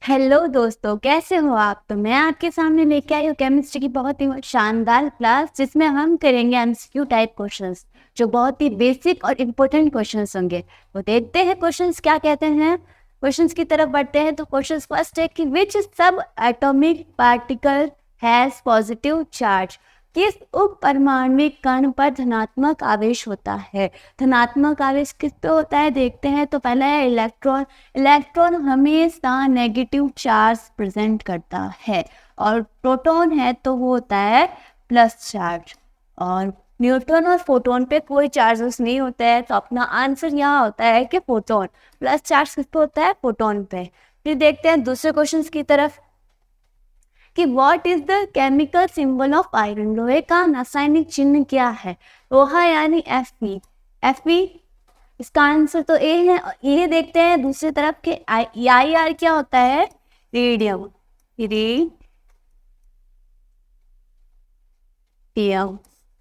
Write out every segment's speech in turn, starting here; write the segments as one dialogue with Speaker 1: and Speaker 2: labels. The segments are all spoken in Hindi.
Speaker 1: हेलो दोस्तों, कैसे हो आप। तो मैं आपके सामने लेके आई हूँ केमिस्ट्री की बहुत ही शानदार क्लास, जिसमें हम करेंगे एमसीक्यू टाइप क्वेश्चंस, जो बहुत ही बेसिक और इम्पोर्टेंट क्वेश्चंस होंगे। तो देखते हैं क्वेश्चंस क्या कहते हैं। क्वेश्चंस की तरफ बढ़ते हैं। तो क्वेश्चन फर्स्ट है कि विच सब atomic particle has positive charge. किस उप परमाणविक कण पर धनात्मक आवेश होता है। धनात्मक आवेश किस पे होता है देखते हैं। तो पहला है इलेक्ट्रॉन। इलेक्ट्रॉन हमेशा नेगेटिव चार्ज प्रेजेंट करता है। और प्रोटॉन है तो वो होता है प्लस चार्ज। और न्यूट्रॉन और फोटोन पे कोई चार्जेस नहीं होता है, तो अपना आंसर यहाँ होता है कि फोटोन। प्लस चार्ज किस पे होता है, फोटोन पे। फिर देखते हैं दूसरे क्वेश्चन की तरफ कि what is the chemical symbol of iron. लोहे का रासायनिक चिन्ह क्या है। लोहा यानी Fe। Fe इसका आंसर तो ए है। ये देखते हैं दूसरी तरफ के आई आर क्या होता है, रेडियम। रेडियम।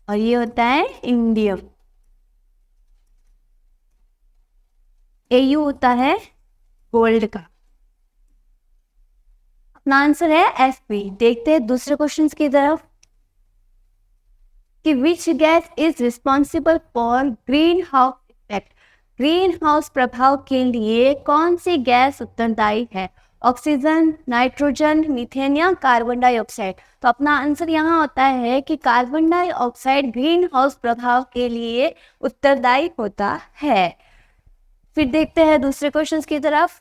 Speaker 1: और ये होता है इंडियम। एयू होता है गोल्ड का। अपना आंसर है Fe। देखते हैं दूसरे क्वेश्चन की तरफ कि which gas is responsible for green house effect. Green house प्रभाव के लिए कौन सी गैस उत्तरदायी है। ऑक्सीजन, नाइट्रोजन, मीथेन या कार्बन डाइऑक्साइड। तो अपना आंसर यहाँ होता है कि कार्बन डाइऑक्साइड ग्रीन हाउस प्रभाव के लिए उत्तरदायी होता है। फिर देखते हैं दूसरे क्वेश्चन की तरफ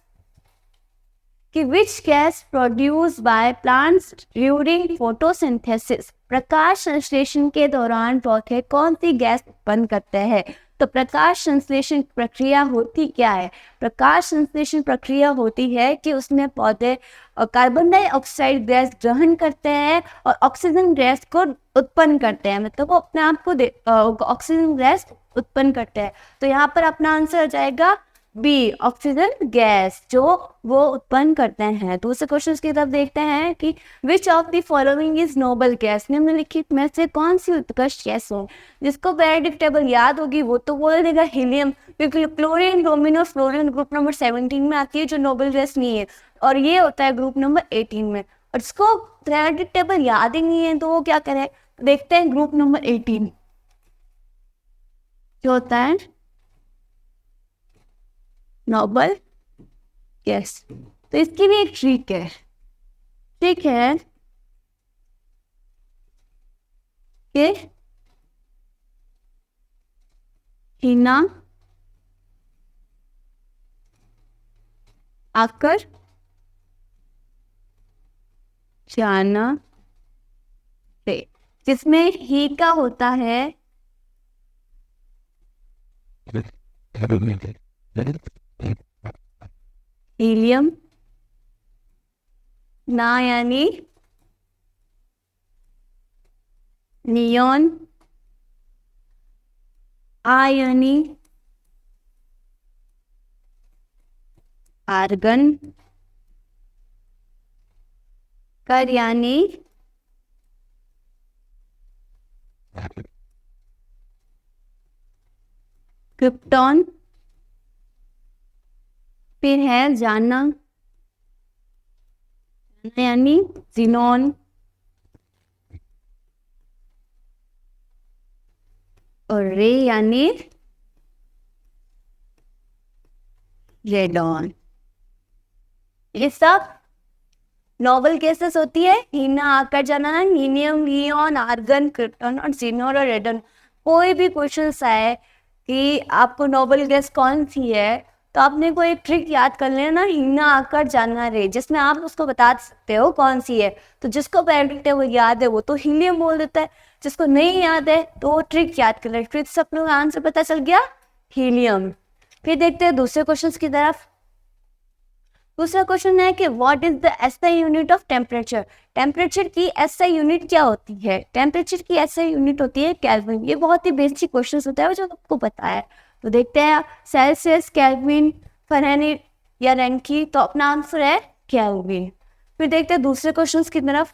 Speaker 1: कि which gas produce by plants during photosynthesis. प्रकाश संश्लेषण के दौरान पौधे कौन सी गैस उत्पन्न करते हैं। तो प्रकाश संश्लेषण प्रक्रिया होती क्या है। प्रकाश संश्लेषण प्रक्रिया होती है कि उसमें पौधे कार्बन डाइऑक्साइड गैस ग्रहण करते हैं और ऑक्सीजन गैस को उत्पन्न करते हैं, मतलब वो अपने आप को ऑक्सीजन गैस उत्पन्न करते हैं। तो यहाँ पर अपना आंसर आ जाएगा बी, ऑक्सीजन गैस जो वो उत्पन्न करते हैं। दूसरे क्वेश्चन की तरफ देखते हैं कि which of the following is noble gas. निम्नलिखित में से कौन सी उत्कृष्ट गैस हो। जिसको पीरियोडिक टेबल याद होगी वो तो बोल देगा हीलियम, क्योंकि क्लोरीन, ब्रोमीन और फ्लोरीन ग्रुप नंबर 17 में आती है, जो नोबल गैस नहीं है, और ये होता है ग्रुप नंबर 18 में। और जिसको पीरियोडिक टेबल याद ही नहीं है तो वो क्या करे। देखते हैं ग्रुप नंबर 18 जो होता है नोबल गैस। तो इसकी भी एक ट्रिक है। ठीक है कि हीना आकर जाना रे, जिसमें ही का होता है हीलियम, ना यानी नियॉन, आ यानी आर्गन, कर यानी क्रिप्टॉन। फिर है जाना यानी जीनॉन, और रे यानी रेडॉन। ये सब नोबल गैसेस होती है। हीना आकर जाना, हीलियम, नियॉन, आर्गन, क्रिप्टॉन और जीनोन और रेडन। कोई भी क्वेश्चन आए कि आपको नोबल गैस कौन सी है, तो आपने कोई एक ट्रिक याद कर लेना, हीना आकर जाना रे, जिसमें आप उसको बता सकते हो कौन सी है। तो जिसको पीरियोडिक टेबल याद है वो तो हीलियम बोल देता है, जिसको नहीं याद है तो वो ट्रिक याद कर ले। फिर सब लोग आंसर पता चल गया, हीलियम। फिर देखते हैं दूसरे क्वेश्चन की तरफ। दूसरा क्वेश्चन है कि what is the SI unit of temperature. Temperature की एसआई यूनिट क्या होती है। टेम्परेचर की एसआई यूनिट होती है केल्विन। ये बहुत ही बेसिक क्वेश्चन होता है जो आपको पता है। तो देखते हैं सेल्सियस, केल्विन, फ़ारेनहाइट या रेनकी। तो अपना आंसर है केल्विन। फिर देखते हैं दूसरे क्वेश्चन की तरफ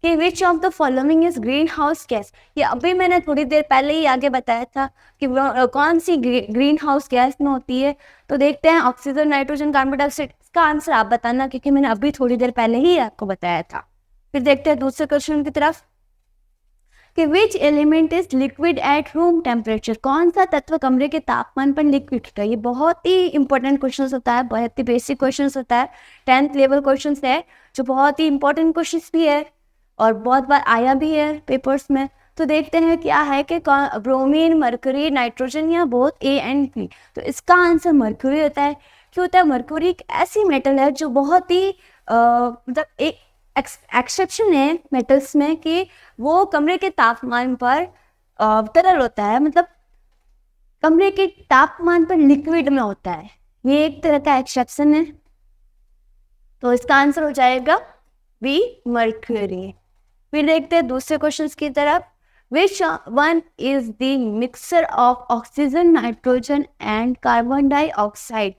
Speaker 1: कि which of the following is green house gas. ये अभी मैंने थोड़ी देर पहले ही आगे बताया था कि कौन सी ग्रीन हाउस गैस में होती है। तो देखते हैं ऑक्सीजन, नाइट्रोजन, कार्बन डाइऑक्साइड। इसका आंसर आप बताना क्योंकि मैंने अभी थोड़ी देर पहले ही आपको बताया था। फिर देखते हैं दूसरे क्वेश्चन की तरफ कि which element is liquid at room temperature. कौन सा तत्व कमरे के तापमान पर लिक्विड होता है। ये बहुत ही इंपॉर्टेंट क्वेश्चन होता है, बहुत ही बेसिक क्वेश्चन होता है, 10th लेवल क्वेश्चन है जो बहुत ही इंपॉर्टेंट क्वेश्चन भी है और बहुत बार आया भी है पेपर्स में। तो देखते हैं क्या है कि ब्रोमीन, मरकरी, नाइट्रोजन या बोथ ए एंड बी। तो इसका आंसर मरकरी होता है। क्यों होता है? मरकरी एक ऐसी मेटल है जो बहुत ही मतलब एक एक्सेप्शन है मेटल्स में कि वो कमरे के तापमान पर तरल होता है, मतलब कमरे के तापमान पर लिक्विड में होता है। ये एक तरह का एक्सेप्शन है। तो इसका आंसर हो जाएगा बी, मरकरी। फिर देखते हैं दूसरे क्वेश्चन की तरफ। Which one is the mixture of oxygen, nitrogen and carbon dioxide.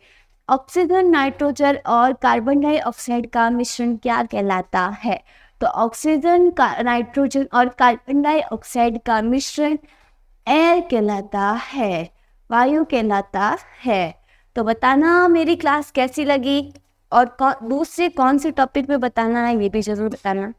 Speaker 1: Oxygen, nitrogen और कार्बन डाइऑक्साइड का मिश्रण क्या कहलाता है? तो ऑक्सीजन, नाइट्रोजन और कार्बन डाइऑक्साइड का मिश्रण एयर कहलाता है, वायु कहलाता है। तो बताना मेरी क्लास कैसी लगी और दूसरे कौन से टॉपिक पे बताना है ये भी जरूर बताना।